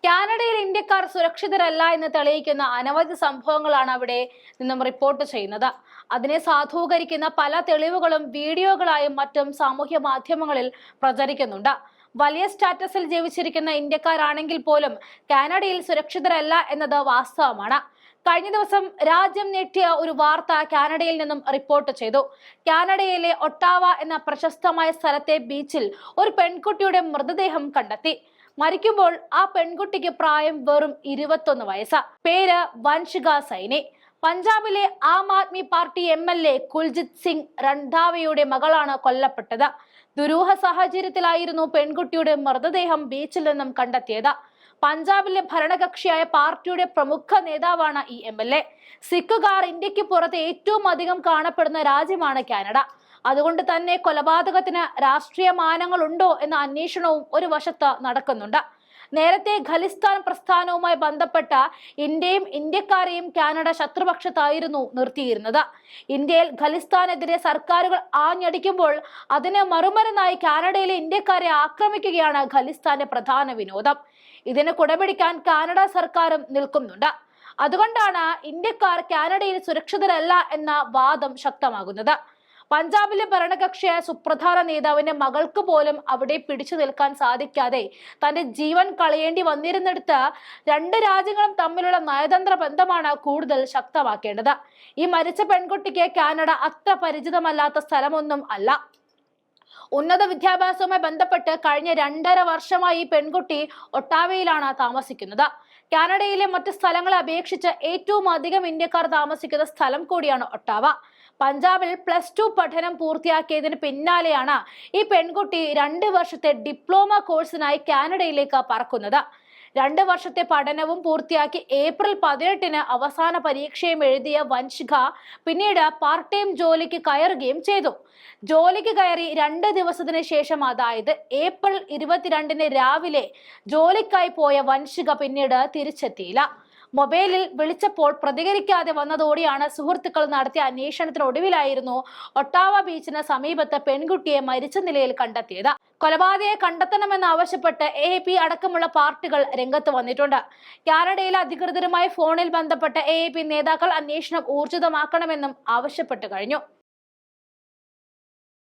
കാനഡയിൽ ഇന്ത്യക്കാർ സുരക്ഷിതരല്ല എന്ന് തെളിയിക്കുന്ന അനവധി സംഭവങ്ങളാണ് അവിടെ നിന്നും റിപ്പോർട്ട് ചെയ്യുന്നത്. അതിനെ സാധൂകരിക്കുന്ന പല തെളിവുകളും വീഡിയോകളായും മറ്റും സാമൂഹ്യ മാധ്യമങ്ങളിൽ പ്രചരിക്കുന്നുണ്ട്. വലിയ സ്റ്റാറ്റസിൽ ജീവിച്ചിരിക്കുന്ന ഇന്ത്യക്കാരാണെങ്കിൽ പോലും കാനഡയിൽ സുരക്ഷിതരല്ല എന്നത് വാസ്തവമാണ്. കഴിഞ്ഞ ദിവസം രാജ്യം ഞെട്ടിയ ഒരു വാർത്ത കാനഡയിൽ നിന്നും റിപ്പോർട്ട് ചെയ്തു. കാനഡയിലെ ഒട്ടാവ എന്ന പ്രശസ്തമായ സ്ഥലത്തെ ബീച്ചിൽ ഒരു പെൺകുട്ടിയുടെ മൃതദേഹം കണ്ടെത്തി. മരിക്കുമ്പോൾ ആ പെൺകുട്ടിക്ക് പ്രായം വെറും 21 വയസ്സ്. പേര് വൻഷിക സൈനി. പഞ്ചാബിലെ ആം ആദ്മി പാർട്ടി MLA കുൽജിത് സിംഗ് രൺധാവയുടെ മകളാണ് കൊല്ലപ്പെട്ടത്. ദുരൂഹ സാഹചര്യത്തിലായിരുന്നു പെൺകുട്ടിയുടെ മൃതദേഹം ബീച്ചിൽ നിന്നും കണ്ടെത്തിയത്. പഞ്ചാബിലെ ഭരണകക്ഷിയായ പാർട്ടിയുടെ പ്രമുഖ നേതാവാണ് ഈ MLA. സിഖുകാർ ഇന്ത്യക്ക് പുറത്ത് ഏറ്റവും അധികം കാണപ്പെടുന്ന രാജ്യമാണ് കാനഡ. അതുകൊണ്ട് തന്നെ കൊലപാതകത്തിന് രാഷ്ട്രീയ മാനങ്ങളുണ്ടോ എന്ന അന്വേഷണവും ഒരു വശത്ത് നടക്കുന്നുണ്ട്. നേരത്തെ ഖലിസ്ഥാൻ പ്രസ്ഥാനവുമായി ബന്ധപ്പെട്ട ഇന്ത്യയും ഇന്ത്യക്കാരെയും കാനഡ ശത്രുപക്ഷത്തായിരുന്നു നിർത്തിയിരുന്നത്. ഇന്ത്യയിൽ ഖലിസ്ഥാനെതിരെ സർക്കാരുകൾ ആഞ്ഞടിക്കുമ്പോൾ അതിന് മറുമരുന്നായി കാനഡയിലെ ഇന്ത്യക്കാരെ ആക്രമിക്കുകയാണ് ഖലിസ്ഥാന്റെ പ്രധാന വിനോദം. ഇതിന് കുടപിടിക്കാൻ കാനഡ സർക്കാരും നിൽക്കുന്നുണ്ട്. അതുകൊണ്ടാണ് ഇന്ത്യക്കാർ കാനഡയിൽ സുരക്ഷിതരല്ല എന്ന വാദം ശക്തമാകുന്നത്. പഞ്ചാബിലെ ഭരണകക്ഷിയായ സുപ്രധാന നേതാവിന്റെ മകൾക്ക് പോലും അവിടെ പിടിച്ചു നിൽക്കാൻ സാധിക്കാതെ തന്റെ ജീവൻ കളയേണ്ടി വന്നിരുന്നിടത്ത് രണ്ട് രാജ്യങ്ങളും തമ്മിലുള്ള നയതന്ത്ര ബന്ധമാണ് കൂടുതൽ ശക്തമാക്കേണ്ടത്. ഈ മരിച്ച പെൺകുട്ടിക്ക് കാനഡ അത്ര പരിചിതമല്ലാത്ത സ്ഥലമൊന്നും അല്ല. ഉന്നത വിദ്യാഭ്യാസവുമായി ബന്ധപ്പെട്ട് കഴിഞ്ഞ 2.5 വർഷമായി ഈ പെൺകുട്ടി ഒട്ടാവയിലാണ് താമസിക്കുന്നത്. കാനഡയിലെ മറ്റ് സ്ഥലങ്ങളെ അപേക്ഷിച്ച് ഏറ്റവും അധികം ഇന്ത്യക്കാർ താമസിക്കുന്ന സ്ഥലം കൂടിയാണ് ഒട്ടാവ. പഞ്ചാബിൽ +2 പഠനം പൂർത്തിയാക്കിയതിന് പിന്നാലെയാണ് ഈ പെൺകുട്ടി 2 വർഷത്തെ ഡിപ്ലോമ കോഴ്സിനായി കാനഡയിലേക്ക് പറക്കുന്നത്. 2 വർഷത്തെ പഠനവും പൂർത്തിയാക്കി ഏപ്രിൽ 18-ന് അവസാന പരീക്ഷയും എഴുതിയ വൻഷിക പിന്നീട് പാർട്ട് ടൈം ജോലിക്ക് കയറുകയും ചെയ്തു. ജോലിക്ക് കയറി 2 ദിവസത്തിന് ശേഷം, അതായത് ഏപ്രിൽ 22-ന് രാവിലെ ജോലിക്കായി പോയ വൻഷിക പിന്നീട് തിരിച്ചെത്തിയില്ല. മൊബൈലിൽ വിളിച്ചപ്പോൾ പ്രതികരിക്കാതെ വന്നതോടെയാണ് സുഹൃത്തുക്കൾ നടത്തിയ അന്വേഷണത്തിനൊടുവിലായിരുന്നു ഒട്ടാവ ബീച്ചിന് സമീപത്ത് പെൺകുട്ടിയെ മരിച്ച നിലയിൽ കണ്ടെത്തിയത്. കൊലപാതകയെ കണ്ടെത്തണമെന്ന് ആവശ്യപ്പെട്ട് AAP അടക്കമുള്ള പാർട്ടികൾ രംഗത്ത് വന്നിട്ടുണ്ട്. കാനഡയിലെ അധികൃതരുമായി ഫോണിൽ ബന്ധപ്പെട്ട AAP നേതാക്കൾ അന്വേഷണം ഊർജിതമാക്കണമെന്നും ആവശ്യപ്പെട്ടു കഴിഞ്ഞു.